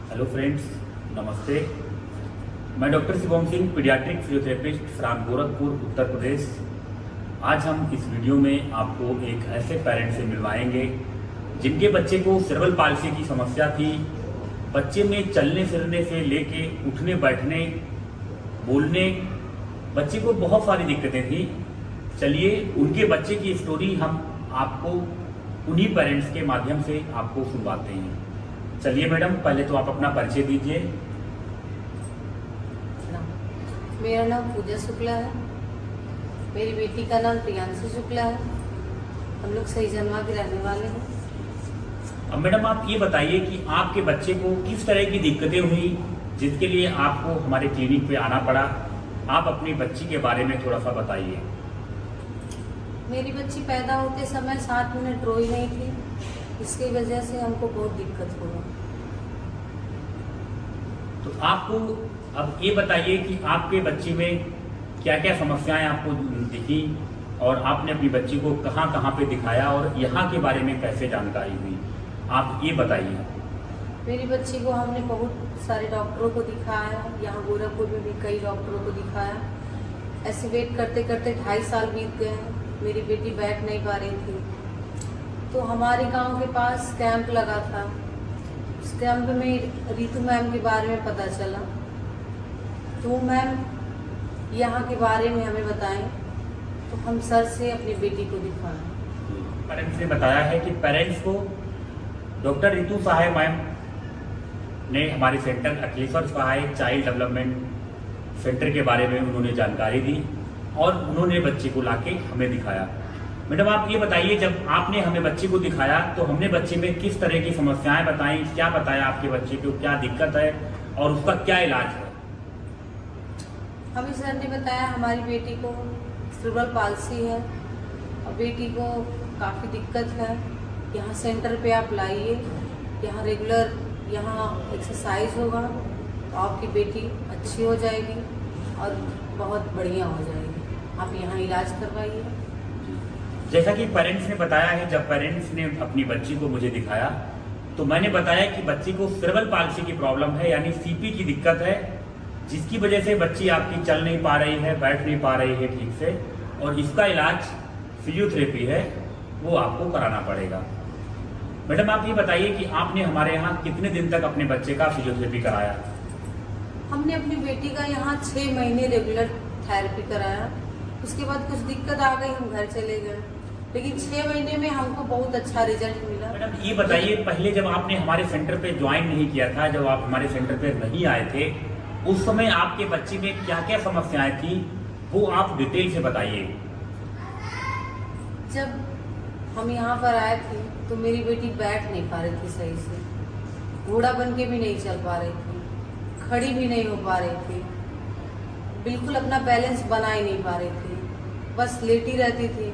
Hello friends, नमस्ते। मैं doctor Shivam Singh, paediatric physiotherapist from Gorakhpur, Uttar Pradesh. आज हम इस वीडियो में आपको एक ऐसे पेरेंट्स से मिलवाएंगे जिनके बच्चे को सेरेब्रल पाल्सी की समस्या थी। बच्चे में चलने फिरने से लेके उठने बैठने बोलने बच्चे को बहुत सारी दिक्कतें थी। चलिए उनके बच्चे की स्टोरी हम आपको उन्हीं पेरेंट्स के माध्यम से आपको सुनवाते हैं। चलिए मैडम, पहले तो आप अपना परिचय दीजिए। मेरा नाम पूजा शुक्ला है। मेरी बेटी का नाम प्रियांशु शुक्ला है। हम लोग सही जन्मा के रहने वाले हैं। अब मैडम आप ये बताइए कि आपके बच्चे को किस तरह की दिक्कतें हुई जिसके लिए आपको हमारे क्लिनिक पे आना पड़ा। आप अपनी बच्ची के बारे में थोड़ा सा बताइए। मेरी बच्ची पैदा होते समय 7 मिनट रोई नहीं थी। इसकी वजह से हमको बहुत दिक्कत हुआ। तो आपको अब ये बताइए कि आपके बच्चे में क्या क्या समस्याएं आपको दिखी और आपने अपनी बच्ची को कहाँ कहाँ पे दिखाया और यहाँ के बारे में कैसे जानकारी हुई, आप ये बताइए। मेरी बच्ची को हमने बहुत सारे डॉक्टरों को दिखाया। यहाँ गोरखपुर में भी कई डॉक्टरों को दिखाया। ऐसे वेट करते करते 2.5 साल बीत गए। मेरी बेटी बैठ नहीं पा रही थी। तो हमारे गांव के पास कैंप लगा था। उस कैंप में रितु मैम के बारे में पता चला। तो मैम यहाँ के बारे में हमें बताएं। तो हम सर से अपनी बेटी को दिखाएं। पेरेंट्स ने बताया है कि पेरेंट्स को डॉक्टर रितु सहाय मैम ने हमारे सेंटर अखिलेश्वर सहाय चाइल्ड डेवलपमेंट सेंटर के बारे में उन्होंने जानकारी दी और उन्होंने बच्चे को लाके हमें दिखाया। मैडम आप ये बताइए, जब आपने हमें बच्चे को दिखाया तो हमने बच्चे में किस तरह की समस्याएं बताई, क्या बताया आपके बच्चे को क्या दिक्कत है और उसका क्या इलाज है? हमें सर ने बताया हमारी बेटी को सेरेब्रल पाल्सी है और बेटी को काफ़ी दिक्कत है। यहाँ सेंटर पे आप लाइए, यहाँ रेगुलर यहाँ एक्सरसाइज होगा तो आपकी बेटी अच्छी हो जाएगी और बहुत बढ़िया हो जाएगी। आप यहाँ इलाज करवाइए। जैसा कि पेरेंट्स ने बताया है, जब पेरेंट्स ने अपनी बच्ची को मुझे दिखाया तो मैंने बताया कि बच्ची को सेरेब्रल पाल्सी की प्रॉब्लम है, यानी सीपी की दिक्कत है, जिसकी वजह से बच्ची आपकी चल नहीं पा रही है, बैठ नहीं पा रही है ठीक से, और इसका इलाज फिजियोथेरेपी है, वो आपको कराना पड़ेगा। मैडम आप ये बताइए कि आपने हमारे यहाँ कितने दिन तक अपने बच्चे का फिजियोथेरेपी कराया? हमने अपनी बेटी का यहाँ 6 महीने रेगुलर थेरेपी कराया। उसके बाद कुछ दिक्कत आ गई, हम घर चले गए, लेकिन 6 महीने में हमको बहुत अच्छा रिजल्ट मिला। मैडम ये बताइए, पहले जब आपने हमारे सेंटर पे ज्वाइन नहीं किया था, जब आप हमारे सेंटर पे नहीं आए थे, उस समय आपके बच्चे में क्या क्या समस्याएं थी वो आप डिटेल से बताइए। जब हम यहाँ पर आए थे तो मेरी बेटी बैठ नहीं पा रही थी सही से, घोड़ा बन के भी नहीं चल पा रही थी, खड़ी भी नहीं हो पा रही थी, बिल्कुल अपना बैलेंस बना ही नहीं पा रही थी, बस लेटी रहती थी।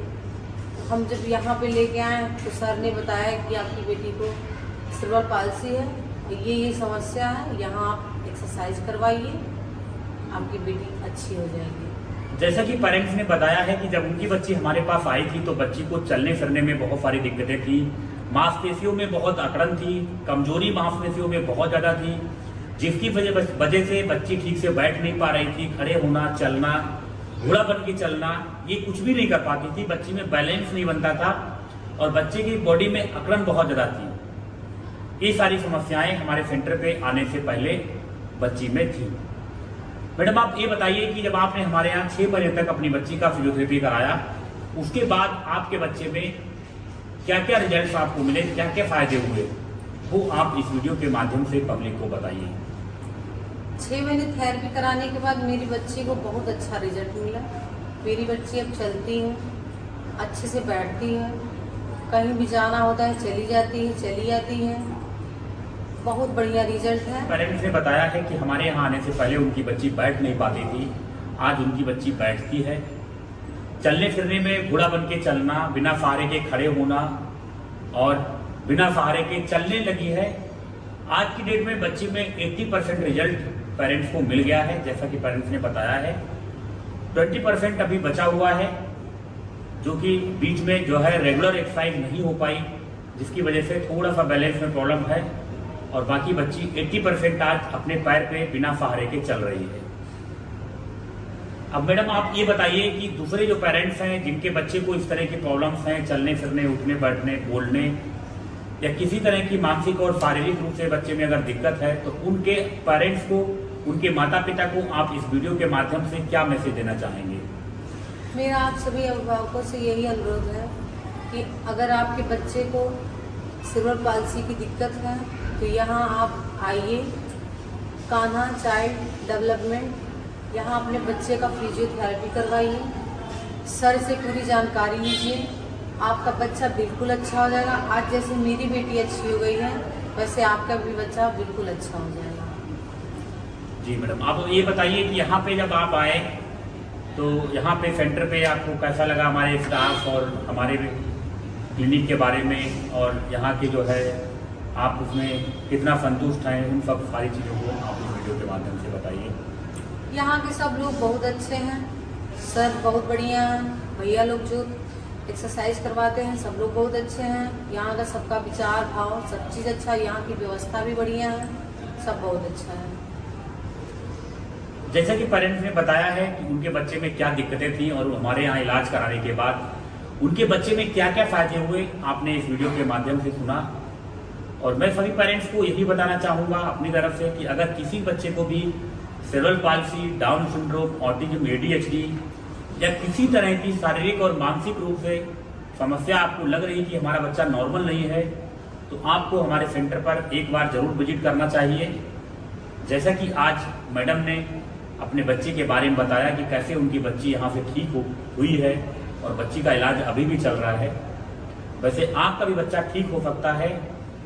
हम जब यहाँ पे लेके आए तो सर ने बताया कि आपकी बेटी को सेरेब्रल पाल्सी है, ये समस्या है, यहाँ आप एक्सरसाइज करवाइए, आपकी बेटी अच्छी हो जाएगी। जैसा कि पेरेंट्स ने बताया है कि जब उनकी बच्ची हमारे पास आई थी तो बच्ची को चलने फिरने में बहुत सारी दिक्कतें थी, मांसपेशियों में बहुत अकड़न थी, कमजोरी मांसपेशियों में बहुत ज़्यादा थी, जिसकी वजह से बच्ची ठीक से बैठ नहीं पा रही थी, खड़े होना, चलना, घोड़ा बन के चलना, ये कुछ भी नहीं कर पाती थी। बच्ची में बैलेंस नहीं बनता था और बच्चे की बॉडी में अकड़न बहुत ज़्यादा थी। ये सारी समस्याएं हमारे सेंटर पे आने से पहले बच्ची में थी। मैडम आप ये बताइए कि जब आपने हमारे यहाँ 6 महीने तक अपनी बच्ची का फिजियोथेरेपी कराया, उसके बाद आपके बच्चे में क्या क्या रिजल्ट आपको मिले, क्या क्या फायदे हुए, वो आप इस वीडियो के माध्यम से पब्लिक को बताइए। 6 महीने थेरेपी कराने के बाद मेरी बच्ची को बहुत अच्छा रिजल्ट मिला। मेरी बच्ची अब चलती है, अच्छे से बैठती है, कहीं भी जाना होता है चली जाती है, चली जाती है, बहुत बढ़िया रिजल्ट है। पेरेंट्स ने बताया है कि हमारे यहाँ आने से पहले उनकी बच्ची बैठ नहीं पाती थी, आज उनकी बच्ची बैठती है, चलने फिरने में घोड़ा बन के चलना, बिना सहारे के खड़े होना और बिना सहारे के चलने लगी है। आज की डेट में बच्ची में 80% रिजल्ट पेरेंट्स को मिल गया है, जैसा कि पेरेंट्स ने बताया है। 20% अभी बचा हुआ है, जो कि बीच में जो है रेगुलर एक्सरसाइज नहीं हो पाई, जिसकी वजह से थोड़ा सा बैलेंस में प्रॉब्लम है। और बाकी बच्ची 80% आज अपने पैर पे बिना सहारे के चल रही है। अब मैडम आप ये बताइए कि दूसरे जो पेरेंट्स हैं जिनके बच्चे को इस तरह की प्रॉब्लम्स हैं, चलने फिरने, उठने बैठने, बोलने या किसी तरह की मानसिक और शारीरिक रूप से बच्चे में अगर दिक्कत है, तो उनके पेरेंट्स को, उनके माता पिता को आप इस वीडियो के माध्यम से क्या मैसेज देना चाहेंगे? मेरा आप सभी अभिभावकों से यही अनुरोध है कि अगर आपके बच्चे को सिल्वर पाल्सी की दिक्कत है तो यहाँ आप आइए, कान्हा चाइल्ड डेवलपमेंट, यहाँ अपने बच्चे का फिजियोथेरेपी करवाइए, सर से पूरी जानकारी लीजिए, आपका बच्चा बिल्कुल अच्छा हो जाएगा। आज जैसे मेरी बेटी अच्छी हो गई है, वैसे आपका भी बच्चा बिल्कुल अच्छा हो जाएगा। जी मैडम, आप ये बताइए कि यहाँ पे जब आप आए तो यहाँ पे सेंटर पे आपको कैसा लगा, हमारे स्टाफ और हमारे क्लिनिक के बारे में, और यहाँ के जो है आप उसमें कितना संतुष्ट हैं, उन सब सारी चीज़ों को आप इस वीडियो के माध्यम से बताइए। यहाँ के सब लोग बहुत अच्छे हैं, सर बहुत बढ़िया हैं, भैया लोग जो एक्सरसाइज करवाते हैं सब लोग बहुत अच्छे हैं। यहाँ का सबका विचार भाव सब चीज़ अच्छा, यहाँ की व्यवस्था भी बढ़िया है, सब बहुत अच्छा है। जैसा कि पेरेंट्स ने बताया है कि उनके बच्चे में क्या दिक्कतें थी और हमारे यहाँ इलाज कराने के बाद उनके बच्चे में क्या क्या फायदे हुए, आपने इस वीडियो के माध्यम से सुना। और मैं सभी पेरेंट्स को यही बताना चाहूँगा अपनी तरफ से कि अगर किसी बच्चे को भी cerebral palsy, down syndrome, autism, ADHD या किसी तरह की शारीरिक और मानसिक रूप से समस्या आपको लग रही कि हमारा बच्चा नॉर्मल नहीं है, तो आपको हमारे सेंटर पर एक बार जरूर विजिट करना चाहिए। जैसा कि आज मैडम ने अपने बच्चे के बारे में बताया कि कैसे उनकी बच्ची यहाँ से ठीक हुई है और बच्ची का इलाज अभी भी चल रहा है, वैसे आपका भी बच्चा ठीक हो सकता है।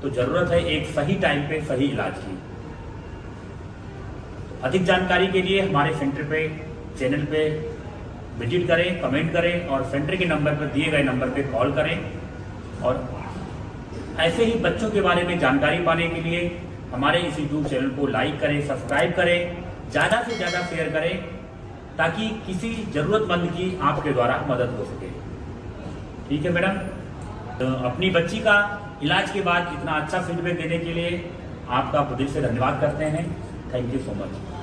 तो जरूरत है एक सही टाइम पे सही इलाज की। अधिक जानकारी के लिए हमारे सेंटर पे, चैनल पे विजिट करें, कमेंट करें और सेंटर के नंबर पर दिए गए नंबर पे कॉल करें। और ऐसे ही बच्चों के बारे में जानकारी पाने के लिए हमारे इस यूट्यूब चैनल को लाइक करें, सब्सक्राइब करें, ज़्यादा से ज़्यादा शेयर करें, ताकि किसी जरूरतमंद की आपके द्वारा मदद हो सके। ठीक है मैडम, तो अपनी बच्ची का इलाज के बाद इतना अच्छा फीडबैक देने के लिए आपका दिल से धन्यवाद करते हैं। Thank you so much.